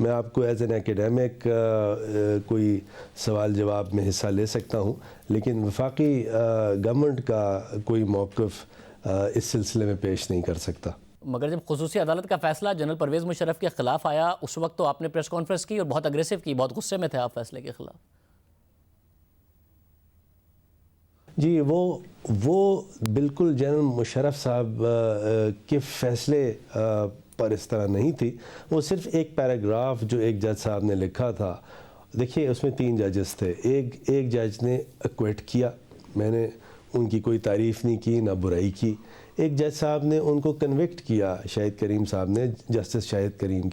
میں آپ کو ایز این ایکیڈیمک کوئی سوال جواب میں حصہ لے سکتا ہوں، لیکن وفاقی گورنمنٹ کا کوئی موقف اس سلسلے میں پیش نہیں کر سکتا۔ مگر جب خصوصی عدالت کا فیصلہ جنرل پرویز مشرف کے خلاف آیا، اس وقت تو آپ نے پریس کانفرنس کی اور بہت اگریسو کی، بہت غصے میں تھے آپ فیصلے کے خلاف۔ جی وہ بالکل جنرل مشرف صاحب کے فیصلے پر اس طرح نہیں تھی، وہ صرف ایک پیراگراف جو ایک جج صاحب نے لکھا تھا، دیکھیے اس میں 3 ججز تھے، ایک جج نے ایکویٹ کیا، میں نے ان کی کوئی تعریف نہیں کی نہ برائی کی، ایک جج صاحب نے ان کو کنوکٹ کیا، شاہد کریم صاحب نے، جسٹس شاہد کریم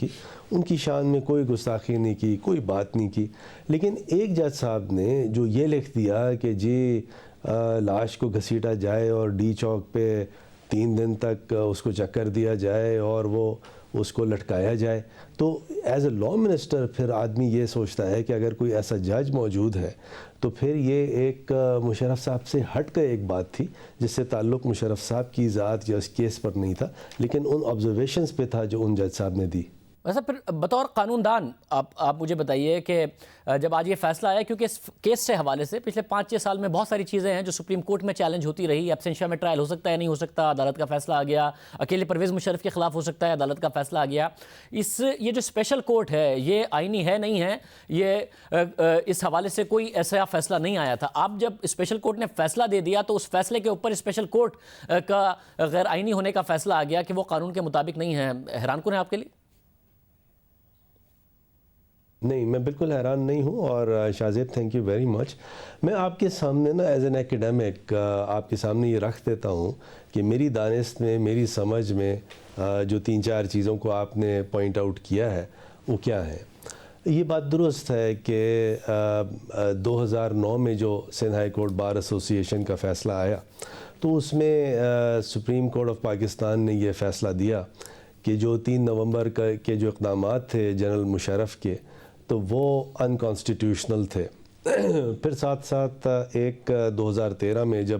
ان کی شان میں کوئی گستاخی نہیں کی، کوئی بات نہیں کی، لیکن ایک جج صاحب نے جو یہ لکھ دیا کہ جی لاش کو گھسیٹا جائے اور ڈی چوک پہ 3 دن تک اس کو چکر دیا جائے اور وہ اس کو لٹکایا جائے، تو ایز اے لا منسٹر پھر آدمی یہ سوچتا ہے کہ اگر کوئی ایسا جج موجود ہے تو پھر یہ ایک مشرف صاحب سے ہٹ کر ایک بات تھی جس سے تعلق مشرف صاحب کی ذات یا اس کیس پر نہیں تھا، لیکن ان آبزرویشنز پہ تھا جو ان جج صاحب نے دی۔ ویسا پھر بطور قانون دان آپ مجھے بتائیے کہ جب آج یہ فیصلہ آیا، کیونکہ اس کیس سے حوالے سے پچھلے 5-6 سال میں بہت ساری چیزیں ہیں جو سپریم کورٹ میں چیلنج ہوتی رہی، ایبسینشیا میں ٹرائل ہو سکتا ہے نہیں ہو سکتا، عدالت کا فیصلہ آ گیا، اکیلے پرویز مشرف کے خلاف ہو سکتا ہے، عدالت کا فیصلہ آ گیا، یہ جو اسپیشل کورٹ ہے یہ آئینی ہے نہیں ہے، یہ اس حوالے سے کوئی ایسا فیصلہ نہیں آیا تھا۔ آپ جب اسپیشل کورٹ نے فیصلہ دے دیا تو اس فیصلے کے اوپر اسپیشل کورٹ کا غیر آئینی ہونے کا فیصلہ آ گیا کہ وہ قانون کے مطابق نہیں ہے، حیران کن ہے آپ کے لیے؟ نہیں، میں بالکل حیران نہیں ہوں، اور Shahzeb thank you very much. میں آپ کے سامنے نا ایز این ایکیڈیمک آپ کے سامنے یہ رکھ دیتا ہوں کہ میری دانست میں، میری سمجھ میں جو 3-4 چیزوں کو آپ نے پوائنٹ آؤٹ کیا ہے وہ کیا ہے۔ یہ بات درست ہے کہ 2009 میں جو سندھ ہائی کورٹ بار ایسوسی ایشن کا فیصلہ آیا تو اس میں سپریم کورٹ آف پاکستان نے یہ فیصلہ دیا کہ جو 3 نومبر کے جو اقدامات تھے جنرل مشرف کے تو وہ انکانسٹیٹیوشنل تھے۔ پھر ساتھ ساتھ 2013 میں جب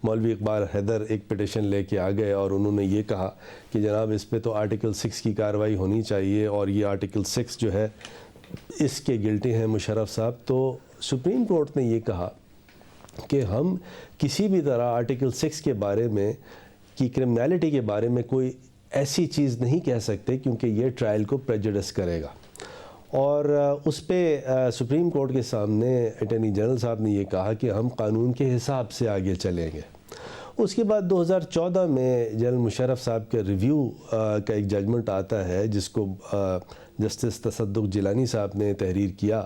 مولوی اقبال حیدر ایک پٹیشن لے کے آ گئے اور انہوں نے یہ کہا کہ جناب اس پہ تو آرٹیکل 6 کی کارروائی ہونی چاہیے اور یہ آرٹیکل 6 جو ہے اس کے گلٹی ہیں مشرف صاحب، تو سپریم کورٹ نے یہ کہا کہ ہم کسی بھی طرح آرٹیکل 6 کے بارے میں کی کرمنالٹی کے بارے میں کوئی ایسی چیز نہیں کہہ سکتے کیونکہ یہ ٹرائل کو پریجوڈس کرے گا، اور اس پہ سپریم کورٹ کے سامنے اٹارنی جنرل صاحب نے یہ کہا کہ ہم قانون کے حساب سے آگے چلیں گے۔ اس کے بعد 2014 میں جنرل مشرف صاحب کے ریویو کا ایک ججمنٹ آتا ہے جس کو جسٹس تصدق جیلانی صاحب نے تحریر کیا،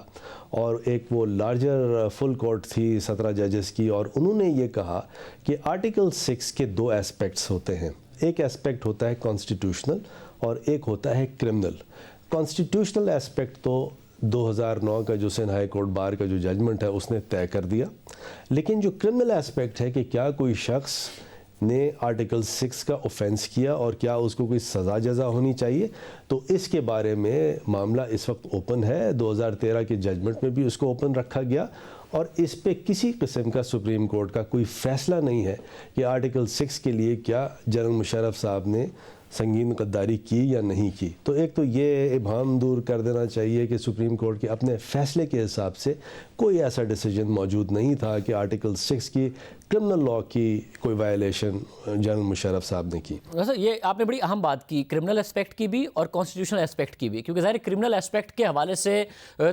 اور ایک وہ لارجر فل کورٹ تھی 17 ججز کی، اور انہوں نے یہ کہا کہ آرٹیکل 6 کے 2 ایسپیکٹس ہوتے ہیں، ایک ایسپیکٹ ہوتا ہے کانسٹیٹیوشنل اور ایک ہوتا ہے کرمنل۔ کانسٹیٹیوشنل ایسپیکٹ تو 2009 کا جو سندھ ہائی کورٹ بار کا جو ججمنٹ ہے اس نے طے کر دیا، لیکن جو کرمنل ایسپیکٹ ہے کہ کیا کوئی شخص نے آرٹیکل 6 کا اوفینس کیا اور کیا اس کو کوئی سزا جزا ہونی چاہیے، تو اس کے بارے میں معاملہ اس وقت اوپن ہے۔ 2013 کے ججمنٹ میں بھی اس کو اوپن رکھا گیا، اور اس پہ کسی قسم کا سپریم کورٹ کا کوئی فیصلہ نہیں ہے کہ آرٹیکل 6 کے لیے کیا جنرل مشرف صاحب نے سنگین غداری کی یا نہیں کی۔ تو ایک تو یہ ابہام دور کر دینا چاہیے کہ سپریم کورٹ کے اپنے فیصلے کے حساب سے کوئی ایسا ڈیسیجن موجود نہیں تھا کہ آرٹیکل 6 کی کرمنل لاء کی کوئی وائلیشن جنرل مشرف صاحب نے کی۔ ویسے یہ آپ نے بڑی اہم بات کی، کرمنل اسپیکٹ کی بھی اور کانسٹیٹیوشنل اسپیکٹ کی بھی، کیونکہ ظاہر کرمنل اسپیکٹ کے حوالے سے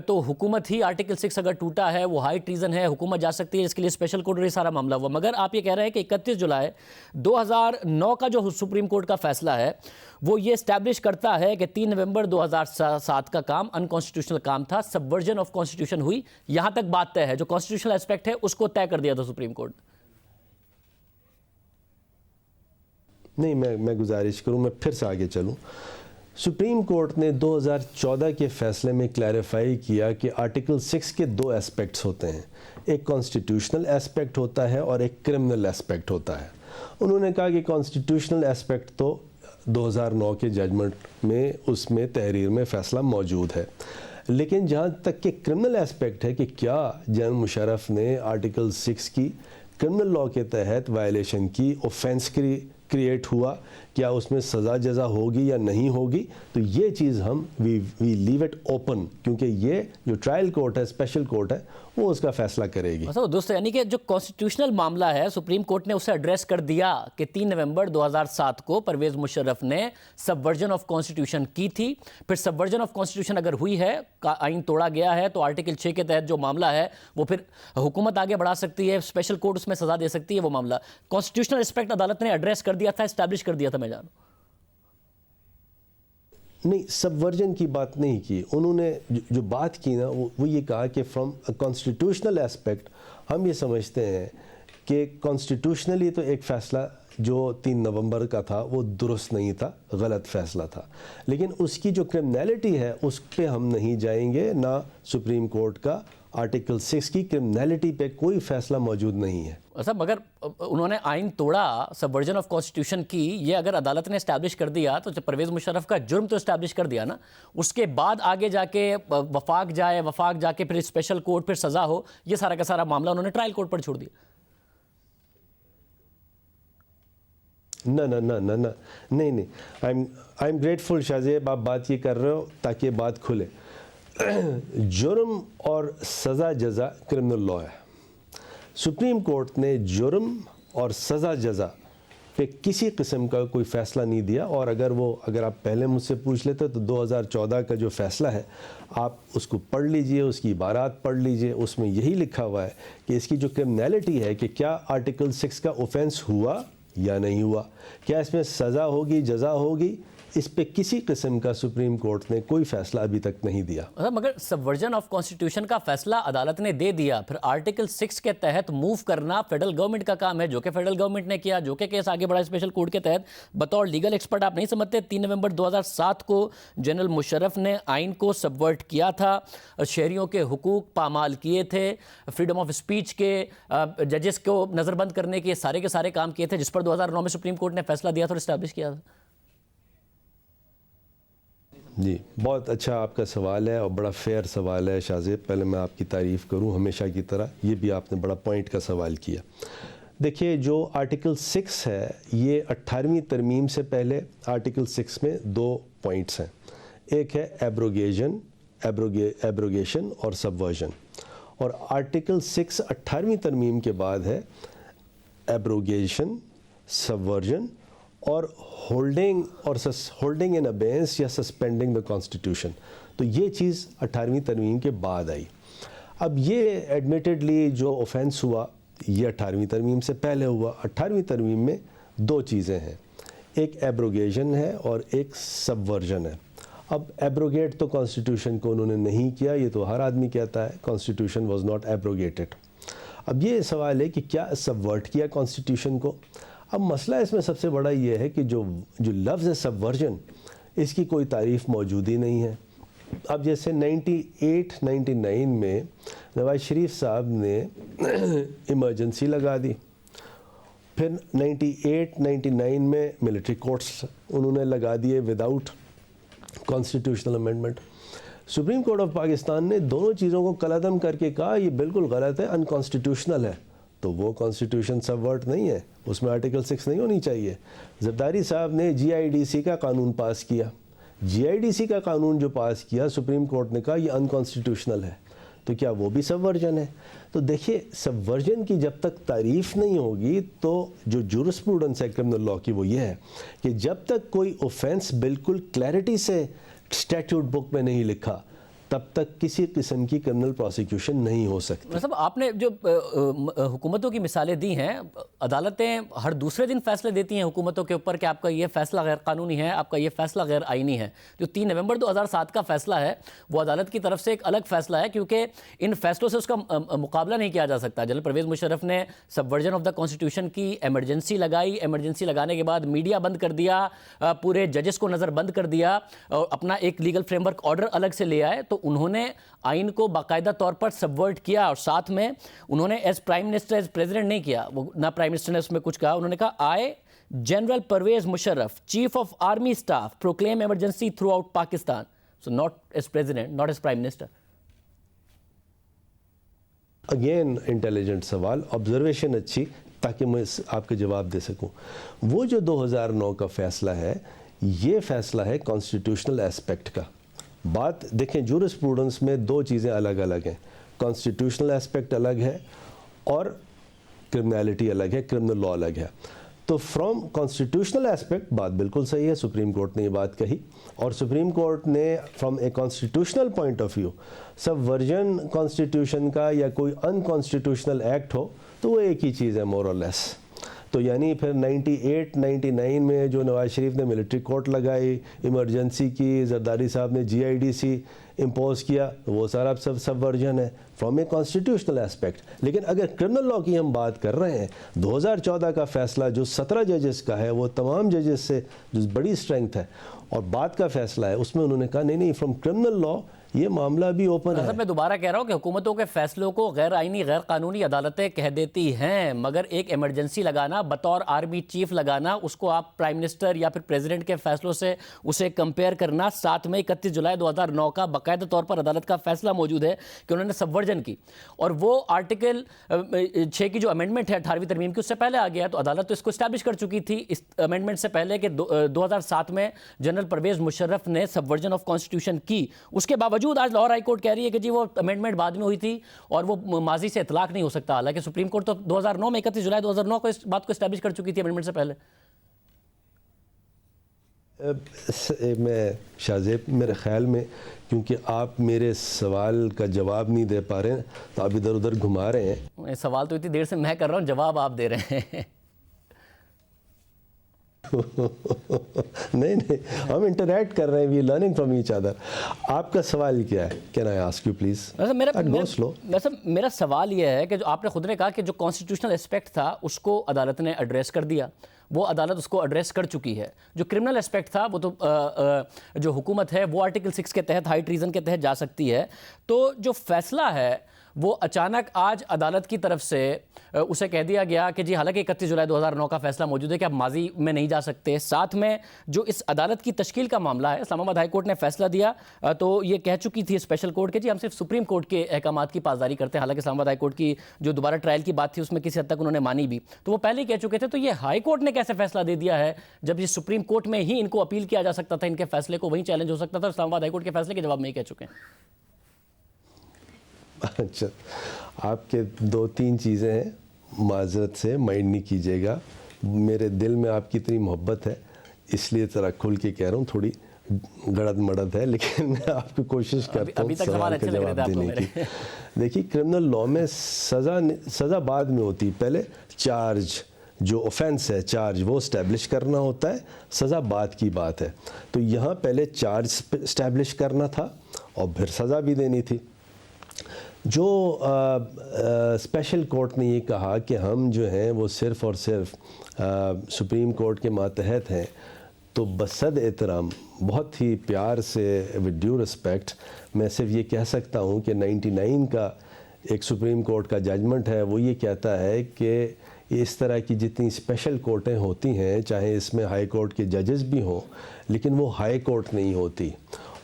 تو حکومت ہی آرٹیکل 6 اگر ٹوٹا ہے وہ ہائی ٹریزن ہے، حکومت جا سکتی ہے، اس کے لیے اسپیشل کورٹ اور یہ سارا معاملہ ہوا، مگر آپ یہ کہہ رہے ہیں کہ 31 جولائی 2009 کا جو سپریم کورٹ کا فیصلہ ہے وہ یہ اسٹیبلش کرتا ہے کہ 3 نومبر 2007 کا کام انکانسٹیٹیوشنل کام تھا، سبورجن آف کانسٹیٹیوشن ہوئی، یہاں تک بات طے ہے، جو کانسٹیٹیوشنل اسپیکٹ ہے اس کو طے کر دیا تھا سپریم کورٹ۔ نہیں، میں گزارش کروں، میں پھر سے آگے چلوں۔ سپریم کورٹ نے 2014 کے فیصلے میں کلیریفائی کیا کہ آرٹیکل 6 کے 2 ایسپیکٹس ہوتے ہیں، ایک کانسٹیٹیوشنل ایسپیکٹ ہوتا ہے اور ایک کرمنل ایسپیکٹ ہوتا ہے۔ انہوں نے کہا کہ کانسٹیٹیوشنل ایسپیکٹ تو 2009 کے ججمنٹ میں اس میں تحریر میں فیصلہ موجود ہے، لیکن جہاں تک کہ کرمنل ایسپیکٹ ہے کہ کیا جنرل مشرف نے آرٹیکل 6 کی کرمنل لاء کے تحت وائلیشن کی، اوفینس کریٹ ہوا, کیا اس میں سزا جزا ہوگی یا نہیں ہوگی, تو یہ چیز ہم وی لیو اٹ اوپن, کیونکہ یہ جو ٹرائل کورٹ ہے, اسپیشل کورٹ ہے, وہ اس کا فیصلہ کرے گی. دوستو, یعنی کہ جو کانسٹیٹیوشنل معاملہ ہے سپریم کورٹ نے اسے ایڈریس کر دیا کہ 3 نومبر 2007 کو پرویز مشرف نے سب ورژن آف کانسٹیٹیوشن کی تھی. پھر سب ورژن آف کانسٹیٹیوشن اگر ہوئی ہے, آئین توڑا گیا ہے, تو آرٹیکل 6 کے تحت جو معاملہ ہے وہ پھر حکومت آگے بڑھا سکتی ہے, اسپیشل کورٹ اس میں سزا دے سکتی ہے. وہ معاملہ کانسٹیٹیوشنل ریسپیکٹ عدالت نے ایڈریس کر دیا تھا, اسٹیبلش کر دیا تھا. میں جانوں نہیں, سب ورژن کی بات نہیں کی انہوں نے. جو بات کی نا وہ یہ کہا کہ فرام کانسٹیٹیوشنل ایسپیکٹ ہم یہ سمجھتے ہیں کہ کانسٹیٹیوشنلی تو ایک فیصلہ جو 3 نومبر کا تھا وہ درست نہیں تھا, غلط فیصلہ تھا, لیکن اس کی جو کرمنالٹی ہے اس پہ ہم نہیں جائیں گے. نہ سپریم کورٹ کا آرٹیکل 6 کی کرمنالٹی پہ کوئی فیصلہ موجود نہیں ہے. صاحب, مگر انہوں نے آئین توڑا, سب ورژن آف کانسٹیٹیوشن کی, یہ اگر عدالت نے اسٹیبلش کر دیا تو پرویز مشرف کا جرم تو اسٹیبلش کر دیا نا, اس کے بعد آگے جا کے وفاق جائے, وفاق جا کے پھر اسپیشل کورٹ, پھر سزا ہو, یہ سارا کا سارا معاملہ انہوں نے ٹرائل کورٹ پر چھوڑ دیا. نہ نہیں, آئی ایم گریٹفل شاہ زیب, آپ بات یہ کر رہے ہو تاکہ بات کھلے. جرم اور سزا جزا کرمنل لا ہے. سپریم کورٹ نے جرم اور سزا جزا پہ کسی قسم کا کوئی فیصلہ نہیں دیا. اور اگر آپ پہلے مجھ سے پوچھ لیتے تو 2014 کا جو فیصلہ ہے آپ اس کو پڑھ لیجئے, اس کی عبارات پڑھ لیجئے, اس میں یہی لکھا ہوا ہے کہ اس کی جو کرمنالٹی ہے کہ کیا آرٹیکل 6 کا اوفینس ہوا یا نہیں ہوا, کیا اس میں سزا ہوگی, جزا ہوگی, اس پہ کسی قسم کا سپریم کورٹ نے کوئی فیصلہ ابھی تک نہیں دیا. مگر سب ورژن آف کانسٹیٹیوشن کا فیصلہ عدالت نے دے دیا, پھر آرٹیکل 6 کے تحت موو کرنا فیڈرل گورنمنٹ کا کام ہے, جو کہ فیڈرل گورنمنٹ نے کیا, جو کہ کیس آگے بڑھا اسپیشل کورٹ کے تحت. بطور لیگل ایکسپرٹ آپ نہیں سمجھتے 3 نومبر 2007 کو جنرل مشرف نے آئین کو سبورٹ کیا تھا, شہریوں کے حقوق پامال کیے تھے, فریڈم آف اسپیچ کے, ججز کو نظر بند کرنے کے سارے کام کیے تھے, جس پر 2009 میں سپریم کورٹ نے فیصلہ دیا تھا اور اسٹیبلش کیا تھا. جی, بہت اچھا آپ کا سوال ہے اور بڑا فیئر سوال ہے شاہ زیب. پہلے میں آپ کی تعریف کروں ہمیشہ کی طرح, یہ بھی آپ نے بڑا پوائنٹ کا سوال کیا. دیکھیے, جو آرٹیکل 6 ہے یہ 18ویں ترمیم سے پہلے آرٹیکل 6 میں 2 پوائنٹس ہیں. ایک ہے ایبروگیشن اور سبورژن, اور آرٹیکل 6 18ویں ترمیم کے بعد ہے ایبروگیشن, سبورژن اور ہولڈنگ ان ابینس یا سسپینڈنگ دا کانسٹیٹیوشن. تو یہ چیز 18ویں ترمیم کے بعد آئی. اب یہ ایڈمیٹڈلی جو اوفینس ہوا یہ 18ویں ترمیم سے پہلے ہوا. 18ویں ترمیم میں 2 چیزیں ہیں, ایک ایبروگیشن ہے اور ایک سبورژن ہے. اب ایبروگیٹ تو کانسٹیٹیوشن کو انہوں نے نہیں کیا, یہ تو ہر آدمی کہتا ہے کانسٹیٹیوشن واز ناٹ ایبروگیٹڈ. اب یہ سوال ہے کہ کیا سبورٹ کیا کانسٹیٹیوشن کو. اب مسئلہ اس میں سب سے بڑا یہ ہے کہ جو لفظ ہے سبورژن, اس کی کوئی تعریف موجود ہی نہیں ہے. اب جیسے 98-99 میں نواز شریف صاحب نے ایمرجنسی لگا دی, پھر 98-99 میں ملٹری کورٹس انہوں نے لگا دیے without constitutional amendment. Supreme court of Pakistan نے دونوں چیزوں کو کلعدم کر کے کہا یہ بالکل غلط ہے, انکانسٹیٹیوشنل ہے. تو وہ کانسٹیٹیوشن سبورٹ نہیں ہے, اس میں آرٹیکل 6 نہیں ہونی چاہیے. زرداری صاحب نے GIDC کا قانون پاس کیا, GIDC کا قانون جو پاس کیا سپریم کورٹ نے کہا یہ انکانسٹیٹیوشنل ہے. تو کیا وہ بھی سبورژن ہے؟ تو دیکھیے, سبورژن کی جب تک تعریف نہیں ہوگی تو جو جورسپروڈنس ہے کرمنل لا کی وہ یہ ہے کہ جب تک کوئی اوفینس بالکل کلیئرٹی سے اسٹیٹیوٹ بک میں نہیں لکھا تب تک کسی قسم کی کرمنل پروسیکیوشن نہیں ہو سکتی. مطلب آپ نے جو حکومتوں کی مثالیں دی ہیں, عدالتیں ہر دوسرے دن فیصلے دیتی ہیں حکومتوں کے اوپر کہ آپ کا یہ فیصلہ غیر قانونی ہے, آپ کا یہ فیصلہ غیر آئینی ہے. جو 3 نومبر 2007 کا فیصلہ ہے وہ عدالت کی طرف سے ایک الگ فیصلہ ہے, کیونکہ ان فیصلوں سے اس کا مقابلہ نہیں کیا جا سکتا. جنرل پرویز مشرف نے سب ورژن آف دا کانسٹیٹیوشن کی ایمرجنسی لگائی, ایمرجنسی لگانے کے بعد میڈیا بند کر دیا, پورے ججز کو نظر بند کر دیا, اور اپنا ایک لیگل فریم ورک آرڈر الگ سے لے آئے. تو انہوں نے آئین کو باقاعدہ طور پر سبورٹ کیا, اور ساتھ میں انہوں نے as prime minister, as president نہیں کیا. وہ نہ پرائم منسٹر نے اس میں کچھ کہا, انہوں نے کہا I general Pervez Musharraf chief of army staff proclaim emergency throughout Pakistan. So not as president, not as prime minister. Again intelligent سوال, آبزرویشن اچھی. تاکہ میں آپ کا جواب دے سکوں. وہ جو 2009 کا فیصلہ ہے یہ فیصلہ ہے کانسٹیٹیوشنل ایسپیکٹ کا. بات دیکھیں جورسپروڈنس میں دو چیزیں الگ الگ ہیں. کانسٹیٹیوشنل ایسپیکٹ الگ ہے اور کرمنالٹی الگ ہے, کرمنل لا الگ ہے. تو فرام کانسٹیٹیوشنل ایسپیکٹ بات بالکل صحیح ہے, سپریم کورٹ نے یہ بات کہی, اور سپریم کورٹ نے from a constitutional point of view subversion constitution کا یا کوئی ان کانسٹیٹیوشنل ایکٹ ہو تو وہ ایک ہی چیز ہے مور اور لیس. تو یعنی پھر 98-99 میں جو نواز شریف نے ملٹری کورٹ لگائی, ایمرجنسی کی, زرداری صاحب نے GIDC امپوز کیا, وہ سارا سب ورژن ہے فرام اے کانسٹیٹیوشنل ایسپیکٹ. لیکن اگر کرمنل لا کی ہم بات کر رہے ہیں 2014 کا فیصلہ جو 17 ججز کا ہے, وہ تمام ججز سے جو بڑی اسٹرینگتھ ہے, اور بعد کا فیصلہ ہے اس میں انہوں نے کہا نہیں فرام کرمنل لا یہ معاملہ بھی اوپن ہے. میں دوبارہ کہہ رہا ہوں کہ حکومتوں کے فیصلوں کو غیر آئینی غیر قانونی عدالتیں کہہ دیتی ہیں, مگر ایک ایمرجنسی لگانا, بطور آرمی چیف لگانا, اس کو آپ پرائم منسٹر یا پھر پریزیڈنٹ کے فیصلوں سے اسے کمپیئر کرنا. 7 مئی 31 جولائی 2009 کا باقاعدہ طور پر عدالت کا فیصلہ موجود ہے کہ انہوں نے سبورجن کی, اور وہ آرٹیکل 6 کی جو امینڈمنٹ ہے 18ویں ترمیم کی, اس سے پہلے آ گیا. تو عدالت تو اس کو اسٹیبلش کر چکی تھی اس امینڈمنٹ سے پہلے کہ 2007 میں جنرل پرویز مشرف نے سبورجن آف کانسٹیٹیوشن کی. اس کے باوجود آج لاہور ہائی کورٹ کہہ رہی ہے کہ جی وہ امینڈمنٹ بعد میں ہوئی تھی اور وہ ماضی سے اطلاق نہیں ہو سکتا, حالانکہ سپریم کورٹ تو 2009 میں 31 جولائی 2009 کو اس بات کو اسٹیبلش کر چکی تھی امینڈمنٹ سے پہلے. میں شاہزیب میرے خیال میں کیونکہ آپ میرے سوال کا جواب نہیں دے پا رہے ہیں تو آپ ادھر ادھر گھما رہے ہیں. سوال تو اتنی دیر سے میں کر رہا ہوں, جواب آپ دے رہے ہیں. نہیں ہم انٹریکٹ کر رہے ہیں, وی لرننگ فرام ایچ ادر. آپ کا سوال کیا ہے؟ Can I ask you please? میرا سوال یہ ہے کہ جو آپ نے خود نے کہا کہ جو کانسٹیٹیوشنل اسپیکٹ تھا اس کو عدالت نے ایڈریس کر دیا, وہ عدالت اس کو ایڈریس کر چکی ہے. جو کرمنل اسپیکٹ تھا وہ تو جو حکومت ہے وہ آرٹیکل 6 کے تحت ہائی ٹریزن کے تحت جا سکتی ہے. تو جو فیصلہ ہے وہ اچانک آج عدالت کی طرف سے اسے کہہ دیا گیا کہ جی حالانکہ 31 جولائی 2009 کا فیصلہ موجود ہے کہ آپ ماضی میں نہیں جا سکتے. ساتھ میں جو اس عدالت کی تشکیل کا معاملہ ہے, اسلام آباد ہائی کورٹ نے فیصلہ دیا تو یہ کہہ چکی تھی اسپیشل کورٹ کہ جی ہم صرف سپریم کورٹ کے احکامات کی پاسداری کرتے ہیں, حالانکہ اسلام آباد ہائی کورٹ کی جو دوبارہ ٹرائل کی بات تھی اس میں کسی حد تک انہوں نے مانی بھی, تو وہ پہلے ہی کہہ چکے تھے. تو یہ ہائی کورٹ نے کیسے فیصلہ دے دیا ہے جب یہ سپریم کورٹ میں ہی ان کو اپیل کیا جا سکتا تھا, ان کے فیصلے کو وہیں چیلنج ہو سکتا تھا, اسلام آباد ہائی کورٹ کے فیصلے کے جواب میں ہی کہہ چکے ہیں. اچھا, آپ کے 2-3 چیزیں ہیں, معذرت سے مائنڈ نہیں کیجیے گا, میرے دل میں آپ کی اتنی محبت ہے اس لیے ذرا کھل کے کہہ رہا ہوں, تھوڑی گڑد مڑد ہے لیکن میں آپ کو کوشش کرتا ہوں سوال کا جواب دینے کی. دیکھیے کرمنل لا میں سزا بعد میں ہوتی, پہلے چارج جو اوفینس ہے چارج وہ اسٹیبلش کرنا ہوتا ہے, سزا بعد کی بات ہے. تو یہاں پہلے چارج اسٹیبلش کرنا تھا اور پھر سزا بھی دینی تھی. جو اسپیشل کورٹ نے یہ کہا کہ ہم جو ہیں وہ صرف اور صرف سپریم کورٹ کے ماتحت ہیں, تو بصد احترام بہت ہی پیار سے ود ڈیو رسپیکٹ میں صرف یہ کہہ سکتا ہوں کہ 99 کا ایک سپریم کورٹ کا ججمنٹ ہے, وہ یہ کہتا ہے کہ اس طرح کی جتنی اسپیشل کورٹیں ہوتی ہیں, چاہے اس میں ہائی کورٹ کے ججز بھی ہوں, لیکن وہ ہائی کورٹ نہیں ہوتی.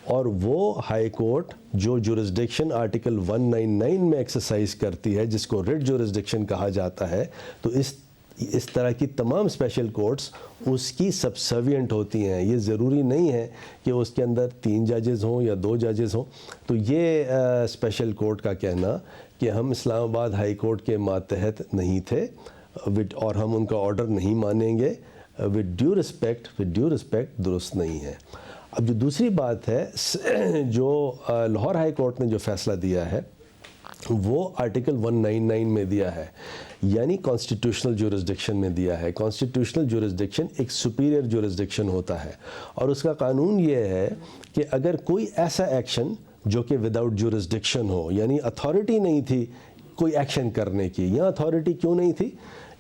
اور وہ ہائی کورٹ جو جورسڈکشن آرٹیکل 199 میں ایکسرسائز کرتی ہے, جس کو ریٹ جورسڈکشن کہا جاتا ہے, تو اس طرح کی تمام اسپیشل کورٹس اس کی سبسروینٹ ہوتی ہیں. یہ ضروری نہیں ہے کہ اس کے اندر 3 ججز ہوں یا 2 ججز ہوں. تو یہ اسپیشل کورٹ کا کہنا کہ ہم اسلام آباد ہائی کورٹ کے ماتحت نہیں تھے اور ہم ان کا آرڈر نہیں مانیں گے, ود ڈیو رسپیکٹ درست نہیں ہے. اب جو دوسری بات ہے, جو لاہور ہائی کورٹ نے جو فیصلہ دیا ہے وہ آرٹیکل 199 میں دیا ہے, یعنی کانسٹیٹیوشنل جورسڈکشن میں دیا ہے. کانسٹیٹیوشنل جورسڈکشن ایک سپیریئر جورسڈکشن ہوتا ہے, اور اس کا قانون یہ ہے کہ اگر کوئی ایسا ایکشن جو کہ وداؤٹ جورسڈکشن ہو, یعنی اتھارٹی نہیں تھی کوئی ایکشن کرنے کی. یہاں اتھارٹی کیوں نہیں تھی؟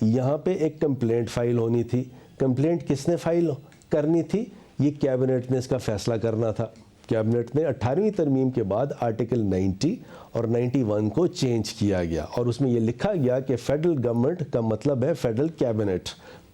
یہاں پہ ایک کمپلینٹ فائل ہونی تھی. کمپلینٹ کس نے فائل کرنی تھی؟ یہ کیبنٹ نے اس کا فیصلہ کرنا تھا. کیبنٹ نے 18ویں ترمیم کے بعد آرٹیکل 90 اور 91 کو چینج کیا گیا, اور اس میں یہ لکھا گیا کہ فیڈرل گورنمنٹ کا مطلب ہے فیڈرل کیبنٹ,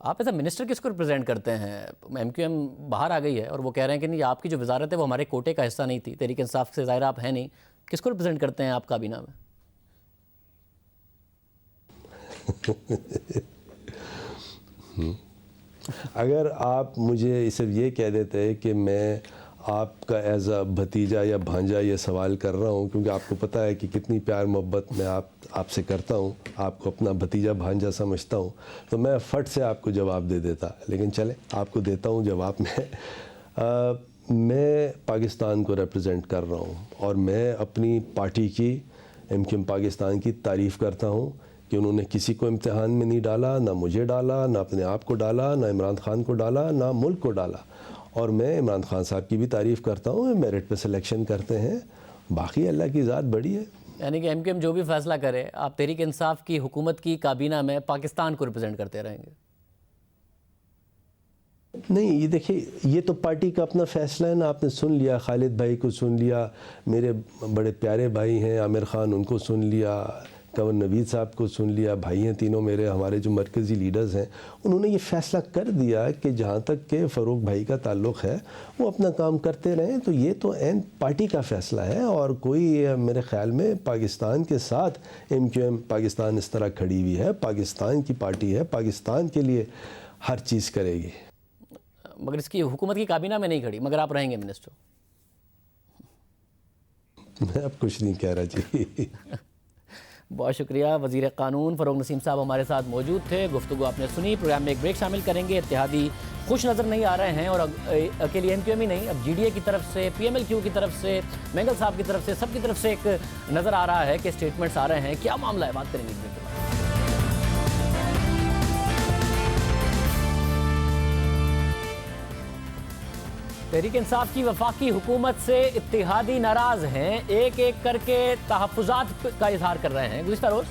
آپ ایسا منسٹر کس کو ریپرزینٹ کرتے ہیں؟ ایم کیو ایم باہر آ گئی ہے اور وہ کہہ رہے ہیں کہ نہیں آپ کی جو وزارت ہے وہ ہمارے کوٹے کا حصہ نہیں تھی، تحریک انصاف سے ظاہر آپ ہیں نہیں، کس کو ریپرزینٹ کرتے ہیں آپ کابینہ میں؟ اگر آپ مجھے صرف یہ کہہ دیتے کہ میں آپ کا ایز اے بھتیجا یا بھانجا یہ سوال کر رہا ہوں، کیونکہ آپ کو پتہ ہے کہ کتنی پیار محبت میں آپ سے کرتا ہوں، آپ کو اپنا بھتیجا بھانجا سمجھتا ہوں، تو میں فٹ سے آپ کو جواب دے دیتا، لیکن چلے آپ کو دیتا ہوں جواب میں پاکستان کو ریپرزینٹ کر رہا ہوں اور میں اپنی پارٹی کی ایم کیو ایم پاکستان کی تعریف کرتا ہوں کہ انہوں نے کسی کو امتحان میں نہیں ڈالا، نہ مجھے ڈالا، نہ اپنے آپ کو ڈالا، نہ عمران خان کو ڈالا، نہ ملک کو ڈالا، اور میں عمران خان صاحب کی بھی تعریف کرتا ہوں، میرٹ پہ سلیکشن کرتے ہیں، باقی اللہ کی ذات بڑی ہے۔ یعنی کہ ایم کیو ایم جو بھی فیصلہ کرے آپ تحریک انصاف کی حکومت کی کابینہ میں پاکستان کو ریپرزینٹ کرتے رہیں گے؟ نہیں، یہ دیکھیں، یہ تو پارٹی کا اپنا فیصلہ ہے نا، آپ نے سن لیا، خالد بھائی کو سن لیا، میرے بڑے پیارے بھائی ہیں عامر خان، ان کو سن لیا، کنور نوید صاحب کو سن لیا، بھائی ہیں تینوں میرے، ہمارے جو مرکزی لیڈرز ہیں، انہوں نے یہ فیصلہ کر دیا کہ جہاں تک کہ فاروق بھائی کا تعلق ہے وہ اپنا کام کرتے رہیں، تو یہ تو این پارٹی کا فیصلہ ہے، اور کوئی میرے خیال میں پاکستان کے ساتھ ایم کیو ایم پاکستان اس طرح کھڑی ہوئی ہے، پاکستان کی پارٹی ہے، پاکستان کے لیے ہر چیز کرے گی۔ مگر اس کی حکومت کی کابینہ میں نہیں کھڑی، مگر آپ رہیں گے منسٹر؟ میں اب کچھ نہیں کہہ رہا جی۔ بہت شکریہ۔ وزیر قانون فاروق نسیم صاحب ہمارے ساتھ موجود تھے، گفتگو آپ نے سنی۔ پروگرام میں ایک بریک شامل کریں گے۔ اتحادی خوش نظر نہیں آ رہے ہیں، اور اکیلی ایم کیو ایم ہی نہیں، اب جی ڈی اے کی طرف سے، پی ایم ایل کیو کی طرف سے، مینگل صاحب کی طرف سے، سب کی طرف سے ایک نظر آ رہا ہے کہ اسٹیٹمنٹس آ رہے ہیں۔ کیا معاملہ ہے، بات کریں گے اس کے بعد۔ تحریک انصاف کی وفاقی حکومت سے اتحادی ناراض ہیں، ایک ایک کر کے تحفظات کا اظہار کر رہے ہیں۔ گزشتہ روز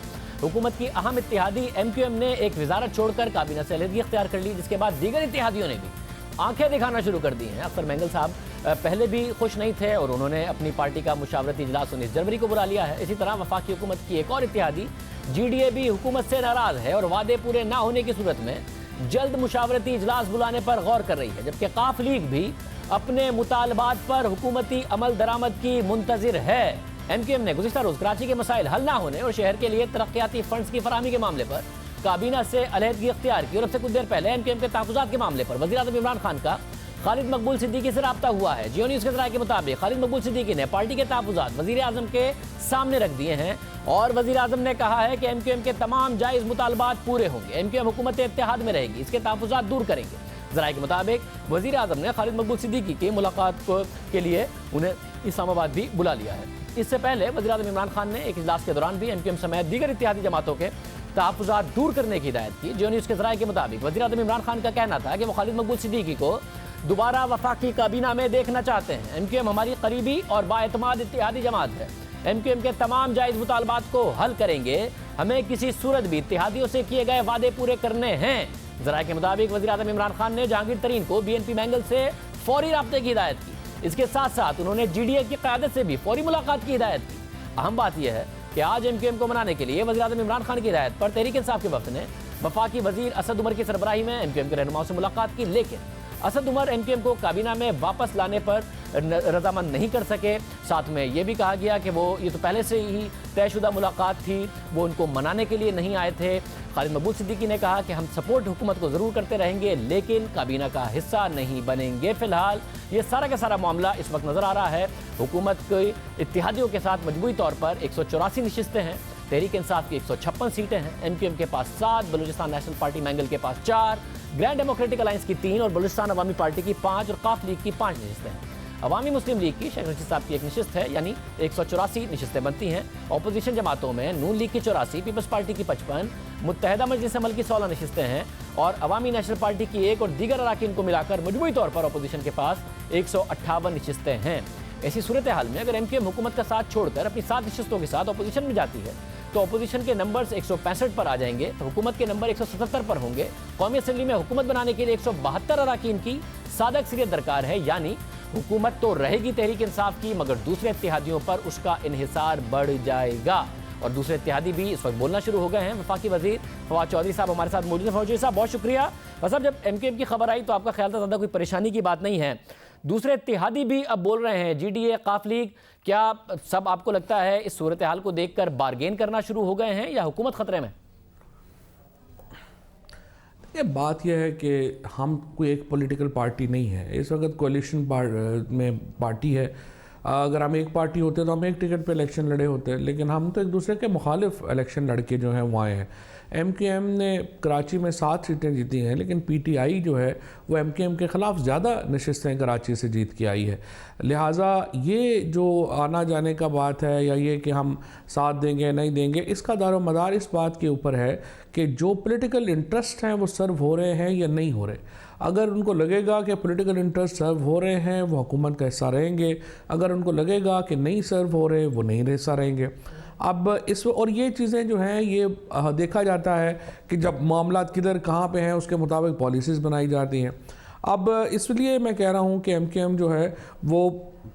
حکومت کی اہم اتحادی ایم کیو ایم نے ایک وزارت چھوڑ کر کابینہ سے علیحدگی اختیار کر لی، جس کے بعد دیگر اتحادیوں نے بھی آنکھیں دکھانا شروع کر دی ہیں۔ اختر مینگل صاحب پہلے بھی خوش نہیں تھے اور انہوں نے اپنی پارٹی کا مشاورتی اجلاس 19 جنوری کو بلا لیا ہے۔ اسی طرح وفاقی حکومت کی ایک اور اتحادی جی ڈی اے بھی حکومت سے ناراض ہے اور وعدے پورے نہ ہونے کی صورت میں جلد مشاورتی اجلاس بلانے پر غور کر رہی ہے، جبکہ قاف لیگ بھی اپنے مطالبات پر حکومتی عمل درآمد کی منتظر ہے۔ ایم کیو ایم نے گزشتہ روز کراچی کے مسائل حل نہ ہونے اور شہر کے لیے ترقیاتی فنڈز کی فراہمی کے معاملے پر کابینہ سے علیحدگی اختیار کی، اور اب سے کچھ دیر پہلے ایم کیو ایم کے تحفظات کے معاملے پر وزیر اعظم عمران خان کا خالد مقبول صدیقی سے رابطہ ہوا ہے۔ جیو نیوز کے ذرائع کے مطابق خالد مقبول صدیقی نے پارٹی کے تحفظات وزیر اعظم کے سامنے رکھ دیے ہیں، اور وزیر اعظم نے کہا ہے کہ ایم کیو ایم کے تمام جائز مطالبات پورے ہوں گے، ایم کیو ایم حکومت اتحاد میں رہے گی، اس کے تحفظات دور کریں گے۔ ذرائع کے مطابق وزیر اعظم نے خالد مقبول صدیقی کی ملاقات کے لیے انہیں اسلام آباد بھی بلا لیا ہے۔ اس سے پہلے وزیر اعظم عمران خان نے ایک اجلاس کے دوران بھی ایم کیو ایم سمیت دیگر اتحادی جماعتوں کے تحفظات دور کرنے کی ہدایت کی۔ جیو نیوز کے ذرائع کے مطابق وزیر اعظم عمران خان کا کہنا تھا کہ وہ خالد مقبول صدیقی کو دوبارہ وفاقی کابینہ میں دیکھنا چاہتے ہیں۔ ایم کیو ایم ہماری قریبی اور بااعتماد اتحادی جماعت ہے، ایم کیو ایم کے تمام جائز مطالبات کو حل کریں گے، ہمیں کسی صورت بھی اتحادیوں سے کیے گئے وعدے پورے کرنے ہیں۔ ذرائع کے مطابق وزیر اعظم عمران خان نے جہانگیر ترین کو بی این پی مینگل سے فوری رابطے کی ہدایت کی، اس کے ساتھ ساتھ انہوں نے جی ڈی اے کی قیادت سے بھی فوری ملاقات کی ہدایت کی۔ اہم بات یہ ہے کہ آج ایم کیو ایم کو منانے کے لیے وزیر اعظم عمران خان کی ہدایت پر تحریک انصاف کے وفد نے وفاقی وزیر اسد عمر کی سربراہی میں ایم کیو ایم کے رہنماؤں سے ملاقات کی، لیکن Asad Umar M Q M کو کابینہ میں واپس لانے پر رضامند نہیں کر سکے۔ ساتھ میں یہ بھی کہا گیا کہ یہ تو پہلے سے ہی طے شدہ ملاقات تھی، وہ ان کو منانے کے لیے نہیں آئے تھے۔ خالد مقبول صدیقی نے کہا کہ ہم سپورٹ حکومت کو ضرور کرتے رہیں گے، لیکن کابینہ کا حصہ نہیں بنیں گے۔ فی الحال یہ سارا کا سارا معاملہ اس وقت نظر آ رہا ہے، حکومت کے اتحادیوں کے ساتھ مجموعی طور پر 184 نشستیں ہیں، تحریک انصاف کی 156 سیٹیں ہیں، ایم کیو ایم کے پاس 7، بلوچستان نیشنل پارٹی مینگل کے پاس 4، گرینڈ ڈیموکریٹک الائنس کی 3 اور بلوچستان عوامی پارٹی کی 5 اور قاف لیگ کی 5 نشستیں ہیں۔ عوامی مسلم لیگ کی شیخ رشید صاحب کی 1 نشست ہے، یعنی 184 نشستیں بنتی ہیں۔ اپوزیشن جماعتوں میں نون لیگ کی 84، پیپلز پارٹی کی 55، متحدہ مجلس عمل کی 16 نشستیں ہیں، اور عوامی نیشنل پارٹی کی 1 اور دیگر اراکین کو ملا کر مجموعی طور پر اپوزیشن کے پاس 158 نشستیں ہیں۔ ایسی صورتحال میں اگر ایم کیو ایم حکومت کا ساتھ چھوڑ کر اپنی 7 نشستوں کے ساتھ اپوزیشن میں جاتی ہے تو اپوزیشن کے نمبرز 165 پر آ جائیں گے، تو حکومت کے نمبر 177 پر ہوں گے۔ قومی اسمبلی میں حکومت بنانے کے لیے 172 اراکین کی سادہ اکثریت درکار ہے، یعنی حکومت تو رہے گی تحریک انصاف کی، مگر دوسرے اتحادیوں پر اس کا انحصار بڑھ جائے گا۔ اور دوسرے اتحادی بھی اس وقت بولنا شروع ہو گئے ہیں. وفاقی وزیر فواد چودھری صاحب ہمارے ساتھ موجود ہیں. فواد چودھری صاحب بہت شکریہ. بس اب جب ایم کیو ایم کی خبر آئی تو آپ کا خیال تھا زیادہ کوئی پریشانی کی بات نہیں ہے. دوسرے اتحادی بھی اب بول رہے ہیں, جی ڈی اے, قاف لیگ, کیا سب آپ کو لگتا ہے اس صورتحال کو دیکھ کر بارگین کرنا شروع ہو گئے ہیں یا حکومت خطرے میں؟ بات یہ ہے کہ ہم کوئی ایک پولیٹیکل پارٹی نہیں ہے اس وقت, کولیشن میں پارٹی ہے. اگر ہم ایک پارٹی ہوتے تو ہم ایک ٹکٹ پہ الیکشن لڑے ہوتے, لیکن ہم تو ایک دوسرے کے مخالف الیکشن لڑکے جو ہیں وہ آئے ہیں. ایم کیو ایم نے کراچی میں 7 سیٹیں جیتی ہیں, لیکن پی ٹی آئی جو ہے وہ ایم کیو ایم کے خلاف زیادہ نشستیں کراچی سے جیت کے آئی ہے. لہٰذا یہ جو آنا جانے کا بات ہے یا یہ کہ ہم ساتھ دیں گے نہیں دیں گے, اس کا دار و مدار اس بات کے اوپر ہے کہ جو پولیٹیکل انٹرسٹ ہیں وہ سرو ہو رہے ہیں یا نہیں ہو رہے. اگر ان کو لگے گا کہ پولیٹیکل انٹرسٹ سرو ہو رہے ہیں وہ حکومت کا حصہ رہیں گے, اگر ان کو لگے گا کہ نہیں سرو ہو رہے وہ نہیں حصہ رہیں گے. اب اور یہ چیزیں جو ہیں یہ دیکھا جاتا ہے کہ جب معاملات کدھر کہاں پہ ہیں اس کے مطابق پالیسیز بنائی جاتی ہیں. اب اس لیے میں کہہ رہا ہوں کہ ایم کیو ایم جو ہے وہ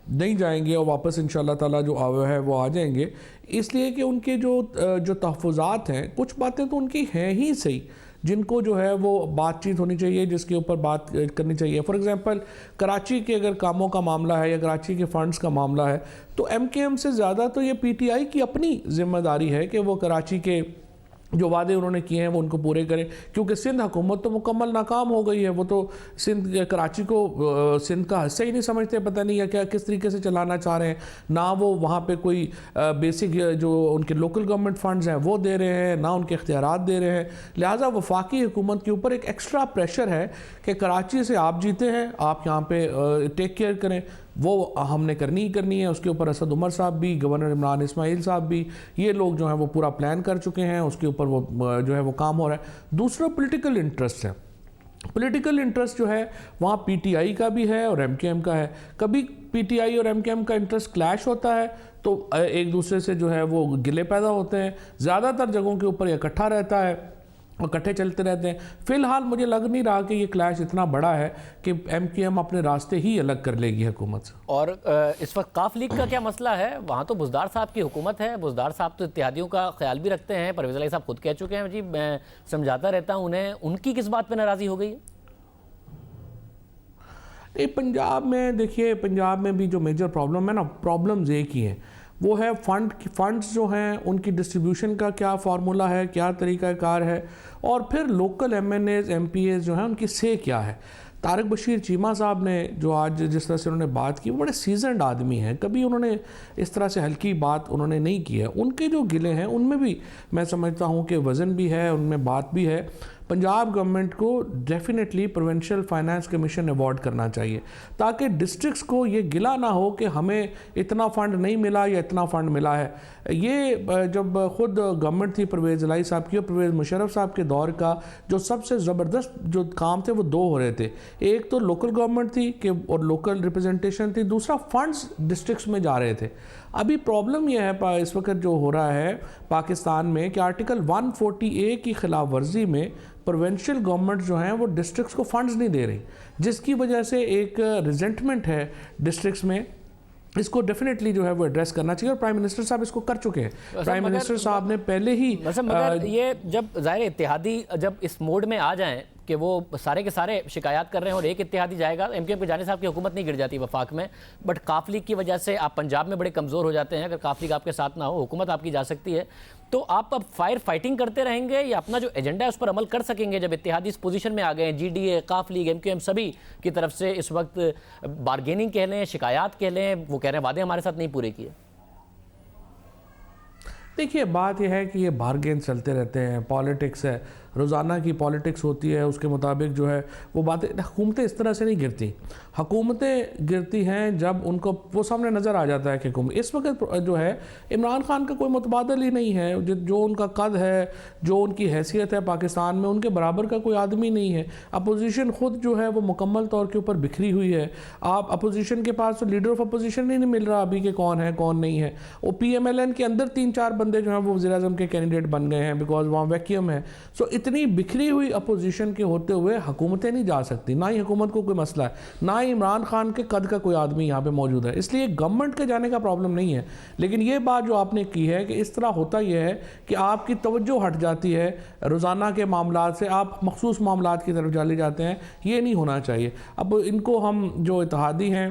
نہیں جائیں گے اور واپس انشاءاللہ تعالیٰ جو آوے ہے وہ آ جائیں گے, اس لیے کہ ان کے جو تحفظات ہیں, کچھ باتیں تو ان کی ہیں ہی صحیح جن کو جو ہے وہ بات چیت ہونی چاہیے, جس کے اوپر بات کرنی چاہیے. فار ایگزامپل کراچی کے اگر کاموں کا معاملہ ہے یا کراچی کے فنڈز کا معاملہ ہے تو ایم کیو ایم سے زیادہ تو یہ پی ٹی آئی کی اپنی ذمہ داری ہے کہ وہ کراچی کے جو وعدے انہوں نے کیے ہیں وہ ان کو پورے کریں, کیونکہ سندھ حکومت تو مکمل ناکام ہو گئی ہے. وہ تو کراچی کو سندھ کا حصہ ہی نہیں سمجھتے, پتہ نہیں ہے کیا کس طریقے سے چلانا چاہ رہے ہیں. نہ وہ وہاں پہ کوئی بیسک جو ان کے لوکل گورنمنٹ فنڈز ہیں وہ دے رہے ہیں, نہ ان کے اختیارات دے رہے ہیں. لہٰذا وفاقی حکومت کے اوپر ایک ایکسٹرا پریشر ہے کہ کراچی سے آپ جیتے ہیں, آپ یہاں پہ ٹیک کیئر کریں. وہ ہم نے کرنی ہی کرنی ہے. اس کے اوپر اسد عمر صاحب بھی, گورنر عمران اسماعیل صاحب بھی, یہ لوگ جو ہیں وہ پورا پلان کر چکے ہیں, اس کے اوپر وہ جو ہے وہ کام ہو رہا ہے. دوسرا پولیٹیکل انٹرسٹ ہے. پولیٹیکل انٹرسٹ جو ہے وہاں پی ٹی آئی کا بھی ہے اور ایم کیو ایم کا ہے. کبھی پی ٹی آئی اور ایم کیو ایم کا انٹرسٹ کلیش ہوتا ہے تو ایک دوسرے سے جو ہے وہ گلے پیدا ہوتے ہیں. زیادہ تر جگہوں کے اوپر یہ اکٹھا رہتا ہے اور اکٹھے چلتے رہتے ہیں. فی الحال مجھے لگ نہیں رہا کہ یہ کلیش اتنا بڑا ہے کہ ایم کیو ایم اپنے راستے ہی الگ کر لے گی حکومت سے. اور اس وقت قاف لیگ کا کیا مسئلہ ہے؟ وہاں تو بزدار صاحب کی حکومت ہے. بزدار صاحب تو اتحادیوں کا خیال بھی رکھتے ہیں. پرویز الہی صاحب خود کہہ چکے ہیں, جی میں سمجھاتا رہتا ہوں انہیں. ان کی کس بات پہ ناراضی ہو گئی ہے؟ پنجاب میں دیکھیے, پنجاب میں بھی جو میجر پرابلم ہے نا, پرابلمز ایک ہی ہیں, وہ ہے فنڈز جو ہیں ان کی ڈسٹریبیوشن کا کیا فارمولا ہے, کیا طریقہ کار ہے, اور پھر local MNAs MPAs جو ہیں ان کی سے کیا ہے. طارق بشیر چیمہ صاحب نے جو آج جس طرح سے انہوں نے بات کی, وہ بڑے سیزنڈ آدمی ہیں, کبھی انہوں نے اس طرح سے ہلکی بات انہوں نے نہیں کی ہے. ان کے جو گلے ہیں ان میں بھی میں سمجھتا ہوں کہ وزن بھی ہے, ان میں بات بھی ہے. پنجاب گورنمنٹ کو definitely provincial finance commission award کرنا چاہیے تاکہ ڈسٹرکٹس کو یہ گلا نہ ہو کہ ہمیں اتنا فنڈ نہیں ملا یا اتنا فنڈ ملا ہے. یہ جب خود گورنمنٹ تھی پرویز الہی صاحب کی اور پرویز مشرف صاحب کے دور کا جو سب سے زبردست جو کام تھے وہ 2 ہو رہے تھے. ایک تو لوکل گورنمنٹ تھی کہ اور لوکل ریپرزنٹیشن تھی, دوسرا فنڈز ڈسٹرکٹس میں جا رہے تھے. ابھی پرابلم یہ ہے اس وقت جو ہو رہا ہے پاکستان میں کہ آرٹیکل 140A کی خلاف ورزی میں پروونشل گورنمنٹ جو ہیں وہ ڈسٹرکٹس کو فنڈز نہیں دے رہی, جس کی وجہ سے ایک ریزنٹمنٹ ہے ڈسٹرکٹس میں. اس کو ڈیفینیٹلی جو ہے وہ ایڈریس کرنا چاہیے اور پرائم منسٹر صاحب اس کو کر چکے ہیں. پرائم منسٹر صاحب نے پہلے ہی مگر یہ جب ظاہر اتحادی جب اس موڈ میں آ جائیں کہ وہ سارے کے سارے شکایات کر رہے ہیں اور ایک اتحادی جائے گا, ایم کیو ایم کے جانے صاحب کی حکومت نہیں گر جاتی وفاق میں, بٹ قاف لیگ کی وجہ سے آپ پنجاب میں بڑے کمزور ہو جاتے ہیں. اگر قاف لیگ آپ کے ساتھ نہ ہو, حکومت آپ کی جا سکتی ہے, تو آپ اب فائر فائٹنگ کرتے رہیں گے یا اپنا جو ایجنڈا ہے اس پر عمل کر سکیں گے جب اتحادی اس پوزیشن میں آ گئے ہیں؟ جی ڈی اے, قاف لیگ, ایم کیو ایم سبھی کی طرف سے اس وقت بارگیننگ کہہ لیں, شکایات کہہ لیں, وہ کہہ رہے ہیں وعدے ہمارے ساتھ نہیں پورے کیے. دیکھیے بات یہ ہے کہ یہ بارگین چلتے رہتے ہیں, پالیٹکس ہے, روزانہ کی پالیٹکس ہوتی ہے, اس کے مطابق جو ہے وہ باتیں. حکومتیں اس طرح سے نہیں گرتی. حکومتیں گرتی ہیں جب ان کو وہ سامنے نظر آ جاتا ہے کہ اس وقت جو ہے عمران خان کا کوئی متبادل ہی نہیں ہے. جو ان کا قد ہے, جو ان کی حیثیت ہے پاکستان میں, ان کے برابر کا کوئی آدمی نہیں ہے. اپوزیشن خود جو ہے وہ مکمل طور کے اوپر بکھری ہوئی ہے. آپ اپوزیشن کے پاس تو لیڈر آف اپوزیشن ہی نہیں مل رہا ابھی کہ کون ہے کون نہیں ہے. وہ پی ایم ایل این کے اندر 3-4 بندے جو ہیں وہ وزیر اعظم کے کینڈیڈیٹ بن گئے ہیں بیکاز وہاں ویکیوم ہے. سو اتنی بکھری ہوئی اپوزیشن کے ہوتے ہوئے حکومتیں نہیں جا سکتی، نہ ہی حکومت کو کوئی مسئلہ ہے، نہ ہی عمران خان کے قد کا کوئی آدمی یہاں پہ موجود ہے، اس لیے گورنمنٹ کے جانے کا پرابلم نہیں ہے۔ لیکن یہ بات جو آپ نے کی ہے کہ اس طرح ہوتا یہ ہے کہ آپ کی توجہ ہٹ جاتی ہے روزانہ کے معاملات سے، آپ مخصوص معاملات کی طرف چلے جاتے ہیں، یہ نہیں ہونا چاہیے۔ اب ان کو ہم جو اتحادی ہیں،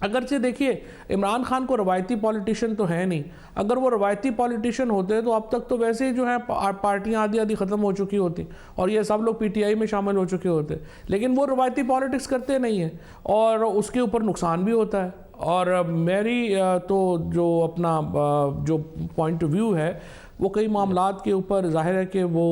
اگرچہ دیکھیے عمران خان کو روایتی پولیٹیشین تو ہے نہیں، اگر وہ روایتی پولیٹیشین ہوتے تو اب تک تو ویسے ہی جو ہیں پارٹیاں آدھی ختم ہو چکی ہوتی اور یہ سب لوگ پی ٹی آئی میں شامل ہو چکے ہوتے، لیکن وہ روایتی پالیٹکس کرتے نہیں ہیں اور اس کے اوپر نقصان بھی ہوتا ہے۔ اور میری تو جو اپنا جو پوائنٹ آف ویو ہے وہ کئی معاملات کے اوپر ظاہر ہے کہ وہ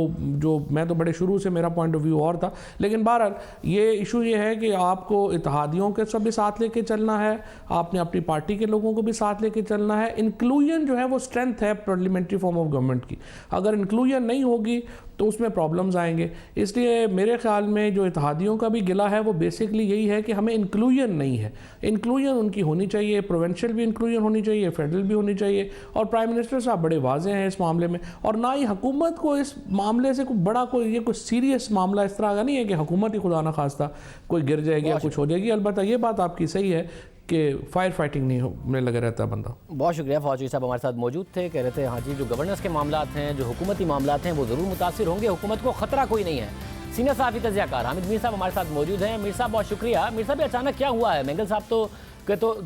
جو میں تو بڑے شروع سے میرا پوائنٹ آف ویو اور تھا، لیکن بہرحال یہ ایشو یہ ہے کہ آپ کو اتحادیوں کے سب بھی ساتھ لے کے چلنا ہے، آپ نے اپنی پارٹی کے لوگوں کو بھی ساتھ لے کے چلنا ہے۔ انکلوژن جو ہے وہ اسٹرینتھ ہے پارلیمنٹری فارم آف گورنمنٹ کی، اگر انکلوژن نہیں ہوگی تو اس میں پرابلمز آئیں گے۔ اس لیے میرے خیال میں جو اتحادیوں کا بھی گلہ ہے وہ بیسکلی یہی ہے کہ ہمیں انکلوژن نہیں ہے، انکلوژن ان کی ہونی چاہیے، پروونشل بھی انکلوژن ہونی چاہیے، فیڈرل بھی ہونی چاہیے، اور پرائم منسٹر صاحب بڑے واضح ہیں اس معاملے میں، اور نہ ہی حکومت کو اس معاملے سے کوئی بڑا یہ کوئی سیریس معاملہ اس طرح کا نہیں ہے کہ حکومت ہی خدا نہ خواستہ کوئی گر جائے گی یا کچھ ہو جائے گی۔ البتہ یہ بات آپ کی صحیح ہے کہ فائر فائٹنگ نہیں میں لگا رہتا ہے بندہ۔ بہت شکریہ فواد چودھری صاحب ہمارے ساتھ موجود تھے، کہہ رہے تھے ہاں جی جو گورننس کے معاملات ہیں، جو حکومتی معاملات ہیں وہ ضرور متاثر ہوں گے، حکومت کو خطرہ کوئی نہیں ہے۔ سینئر صحافی تجزیہ کار حامد میر صاحب ہمارے ساتھ موجود ہیں۔ میر صاحب بہت شکریہ۔ میر صاحب اچانک کیا ہوا ہے؟ مینگل صاحب تو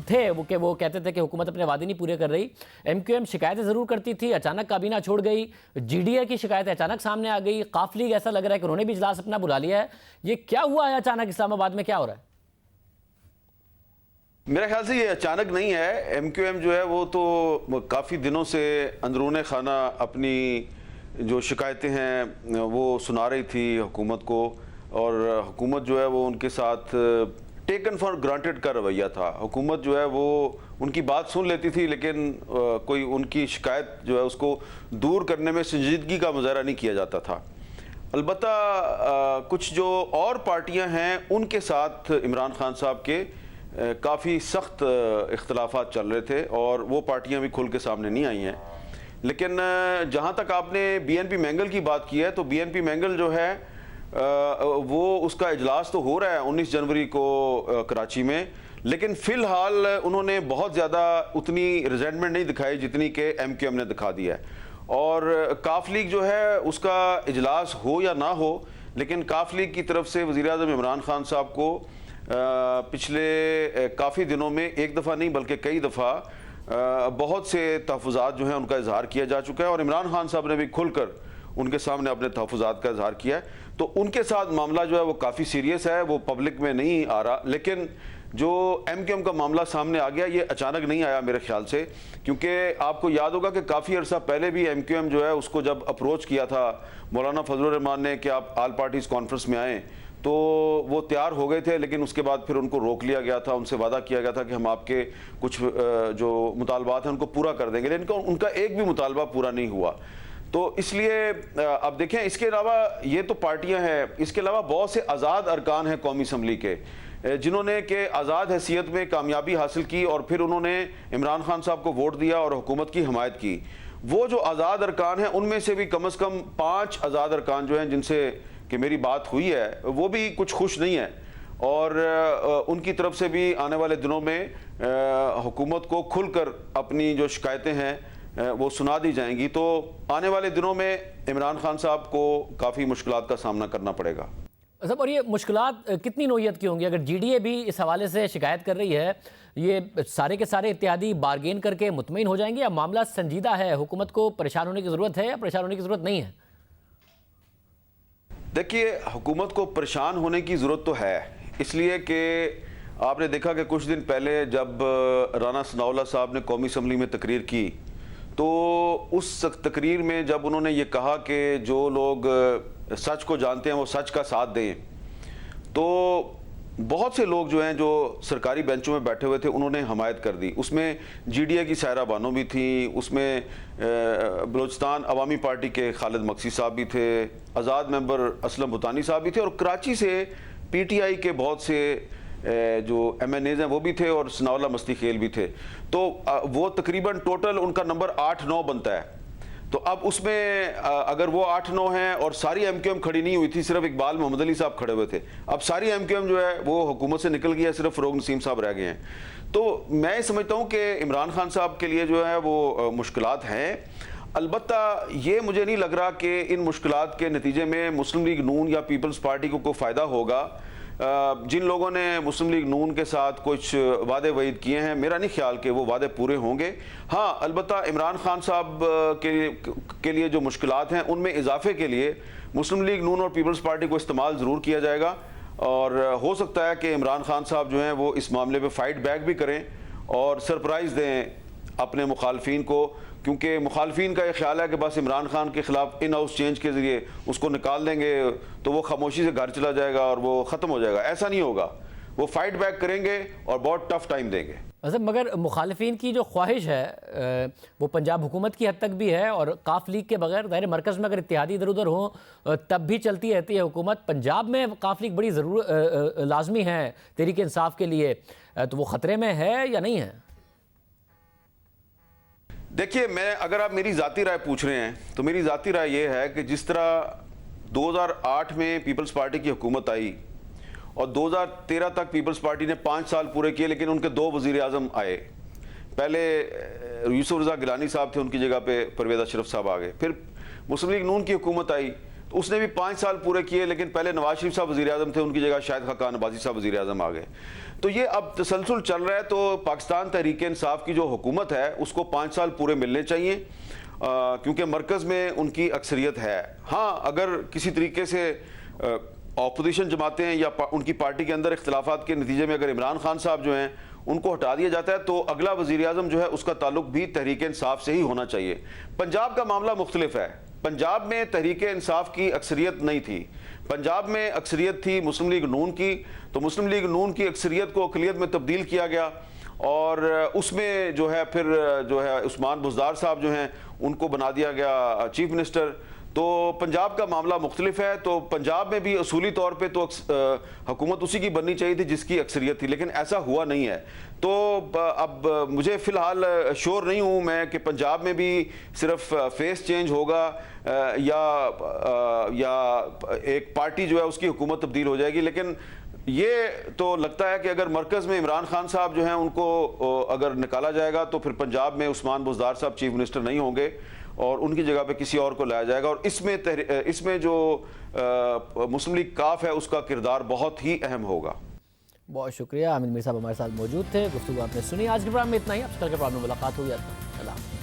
تھے وہ کہتے تھے کہ حکومت اپنے وعدے نہیں پورے کر رہی، ایم کیو ایم شکایتیں ضرور کرتی تھی، اچانک کابینہ چھوڑ گئی، جی ڈی اے کی شکایتیں اچانک سامنے آ گئی، قاف لیگ ایسا لگ رہا ہے کہ انہوں نے بھی اجلاس اپنا بلا لیا ہے، یہ کیا ہوا ہے اچانک؟ اسلام آباد میں کیا ہو رہا ہے؟ میرے خیال سے یہ اچانک نہیں ہے، ایم کیو ایم جو ہے وہ تو کافی دنوں سے اندرون خانہ اپنی جو شکایتیں ہیں وہ سنا رہی تھی حکومت کو، اور حکومت جو ہے وہ ان کے ساتھ ٹیکن فار گرانٹیڈ کا رویہ تھا۔ حکومت جو ہے وہ ان کی بات سن لیتی تھی، لیکن کوئی ان کی شکایت جو ہے اس کو دور کرنے میں سنجیدگی کا مظاہرہ نہیں کیا جاتا تھا۔ البتہ کچھ جو اور پارٹیاں ہیں ان کے ساتھ عمران خان صاحب کے کافی سخت اختلافات چل رہے تھے، اور وہ پارٹیاں بھی کھل کے سامنے نہیں آئی ہیں۔ لیکن جہاں تک آپ نے بی این پی مینگل کی بات کی ہے، تو بی این پی مینگل جو ہے وہ اس کا اجلاس تو ہو رہا ہے 19 جنوری کو کراچی میں، لیکن فی الحال انہوں نے بہت زیادہ اتنی ریزنٹمنٹ نہیں دکھائی جتنی کہ ایم کیو ایم نے دکھا دیا ہے۔ اور قاف لیگ جو ہے اس کا اجلاس ہو یا نہ ہو، لیکن قاف لیگ کی طرف سے وزیر اعظم عمران خان صاحب کو پچھلے کافی دنوں میں ایک دفعہ نہیں بلکہ کئی دفعہ بہت سے تحفظات جو ہیں ان کا اظہار کیا جا چکا ہے، اور عمران خان صاحب نے بھی کھل کر ان کے سامنے اپنے تحفظات کا اظہار کیا ہے۔ تو ان کے ساتھ معاملہ جو ہے وہ کافی سیریس ہے، وہ پبلک میں نہیں آ رہا، لیکن جو ایم کیو ایم کا معاملہ سامنے آ گیا یہ اچانک نہیں آیا میرے خیال سے، کیونکہ آپ کو یاد ہوگا کہ کافی عرصہ پہلے بھی ایم کیو ایم جو ہے اس کو جب اپروچ کیا تھا مولانا فضل الرحمان نے کہ آپ آل پارٹیز کانفرنس میں آئیں، تو وہ تیار ہو گئے تھے، لیکن اس کے بعد پھر ان کو روک لیا گیا تھا، ان سے وعدہ کیا گیا تھا کہ ہم آپ کے کچھ جو مطالبات ہیں ان کو پورا کر دیں گے، لیکن ان کا ایک بھی مطالبہ پورا نہیں ہوا۔ تو اس لیے اب دیکھیں اس کے علاوہ یہ تو پارٹیاں ہیں، اس کے علاوہ بہت سے آزاد ارکان ہیں قومی اسمبلی کے جنہوں نے کہ آزاد حیثیت میں کامیابی حاصل کی، اور پھر انہوں نے عمران خان صاحب کو ووٹ دیا اور حکومت کی حمایت کی۔ وہ جو آزاد ارکان ہیں ان میں سے بھی کم از کم 5 آزاد ارکان جو ہیں جن سے کہ میری بات ہوئی ہے وہ بھی کچھ خوش نہیں ہیں، اور ان کی طرف سے بھی آنے والے دنوں میں حکومت کو کھل کر اپنی جو شکایتیں ہیں وہ سنا دی جائیں گی۔ تو آنے والے دنوں میں عمران خان صاحب کو کافی مشکلات کا سامنا کرنا پڑے گا۔ اور یہ مشکلات کتنی نوعیت کی ہوں گی؟ اگر جی ڈی اے بھی اس حوالے سے شکایت کر رہی ہے، یہ سارے کے سارے اتحادی بارگین کر کے مطمئن ہو جائیں گے، یا معاملہ سنجیدہ ہے، حکومت کو پریشان ہونے کی ضرورت ہے یا پریشان ہونے کی ضرورت نہیں ہے؟ دیکھیے حکومت کو پریشان ہونے کی ضرورت تو ہے، اس لیے کہ آپ نے دیکھا کہ کچھ دن پہلے جب رانا ثناء اللہ صاحب نے قومی اسمبلی میں تقریر کی، تو اس تقریر میں جب انہوں نے یہ کہا کہ جو لوگ سچ کو جانتے ہیں وہ سچ کا ساتھ دیں، تو بہت سے لوگ جو ہیں جو سرکاری بینچوں میں بیٹھے ہوئے تھے انہوں نے حمایت کر دی۔ اس میں جی ڈی اے کی سائرہ بانو بھی تھیں، اس میں بلوچستان عوامی پارٹی کے خالد مقصی صاحب بھی تھے، آزاد ممبر اسلم بھوتانی صاحب بھی تھے، اور کراچی سے پی ٹی آئی کے بہت سے جو ایم این ایز ہیں وہ بھی تھے، اور ثناء اللہ مستی خیل بھی تھے۔ تو وہ تقریباً ٹوٹل ان کا نمبر 8-9 بنتا ہے۔ تو اب اس میں اگر وہ 8-9 ہیں اور ساری ایم کیو ایم کھڑی نہیں ہوئی تھی, صرف اقبال محمد علی صاحب کھڑے ہوئے تھے, اب ساری ایم کیو ایم جو ہے وہ حکومت سے نکل گئی ہے, صرف فروغ نسیم صاحب رہ گئے ہیں. تو میں سمجھتا ہوں کہ عمران خان صاحب کے لیے جو ہے وہ مشکلات ہیں. البتہ یہ مجھے نہیں لگ رہا کہ ان مشکلات کے نتیجے میں مسلم لیگ نون یا پیپلز پارٹی کو کوئی فائدہ ہوگا. جن لوگوں نے مسلم لیگ نون کے ساتھ کچھ وعدے وعید کیے ہیں, میرا نہیں خیال کہ وہ وعدے پورے ہوں گے. ہاں البتہ عمران خان صاحب کے لیے جو مشکلات ہیں ان میں اضافے کے لیے مسلم لیگ نون اور پیپلز پارٹی کو استعمال ضرور کیا جائے گا, اور ہو سکتا ہے کہ عمران خان صاحب جو ہیں وہ اس معاملے پہ فائٹ بیک بھی کریں اور سرپرائز دیں اپنے مخالفین کو, کیونکہ مخالفین کا یہ خیال ہے کہ بس عمران خان کے خلاف ان ہاؤس چینج کے ذریعے اس کو نکال دیں گے تو وہ خاموشی سے گھر چلا جائے گا اور وہ ختم ہو جائے گا. ایسا نہیں ہوگا, وہ فائٹ بیک کریں گے اور بہت ٹف ٹائم دیں گے. مگر مخالفین کی جو خواہش ہے وہ پنجاب حکومت کی حد تک بھی ہے, اور قاف لیگ کے بغیر ظاہر مرکز میں اگر اتحادی ادھر ادھر ہوں تب بھی چلتی رہتی ہے حکومت. پنجاب میں قاف لیگ بڑی لازمی ہے تحریک انصاف کے لیے, تو وہ خطرے میں ہے یا نہیں ہے؟ دیکھیے, اگر آپ میری ذاتی رائے پوچھ رہے ہیں تو میری ذاتی رائے یہ ہے کہ جس طرح 2008 میں پیپلز پارٹی کی حکومت آئی اور 2013 تک پیپلز پارٹی نے 5 سال پورے کیے, لیکن ان کے 2 وزیر اعظم آئے. پہلے یوسف رضا گیلانی صاحب تھے, ان کی جگہ پہ پرویز اشرف صاحب آ گئے. پھر مسلم لیگ نون کی حکومت آئی تو اس نے بھی 5 سال پورے کیے, لیکن پہلے نواز شریف صاحب وزیر اعظم تھے, ان کی جگہ شاہد خاقان عباسی صاحب وزیر اعظم آ گئے. تو یہ اب تسلسل چل رہا ہے. تو پاکستان تحریک انصاف کی جو حکومت ہے اس کو 5 سال پورے ملنے چاہیے, کیونکہ مرکز میں ان کی اکثریت ہے. ہاں اگر کسی طریقے سے اپوزیشن جماعتیں یا ان کی پارٹی کے اندر اختلافات کے نتیجے میں اگر عمران خان صاحب جو ہیں ان کو ہٹا دیا جاتا ہے تو اگلا وزیر اعظم جو ہے اس کا تعلق بھی تحریک انصاف سے ہی ہونا چاہیے. پنجاب کا معاملہ مختلف ہے. پنجاب میں تحریک انصاف کی اکثریت نہیں تھی, پنجاب میں اکثریت تھی مسلم لیگ نون کی. تو مسلم لیگ نون کی اکثریت کو اقلیت میں تبدیل کیا گیا, اور اس میں جو ہے پھر جو ہے عثمان بزدار صاحب جو ہیں ان کو بنا دیا گیا چیف منسٹر. تو پنجاب کا معاملہ مختلف ہے. تو پنجاب میں بھی اصولی طور پہ تو حکومت اسی کی بننی چاہیے تھی جس کی اکثریت تھی, لیکن ایسا ہوا نہیں ہے. تو اب مجھے فی الحال شور نہیں ہوں میں کہ پنجاب میں بھی صرف فیس چینج ہوگا یا ایک پارٹی جو ہے اس کی حکومت تبدیل ہو جائے گی. لیکن یہ تو لگتا ہے کہ اگر مرکز میں عمران خان صاحب جو ہیں ان کو اگر نکالا جائے گا تو پھر پنجاب میں عثمان بزدار صاحب چیف منسٹر نہیں ہوں گے اور ان کی جگہ پہ کسی اور کو لایا جائے گا. اور اس میں جو مسلم لیگ کاف ہے اس کا کردار بہت ہی اہم ہوگا. بہت شکریہ. حامد میر صاحب ہمارے ساتھ موجود تھے, گفتگو آپ نے سنی. آج کے پروگرام میں اتنا ہی. اب کل کے پروگرام میں ملاقات ہوگی. اللہ حافظ.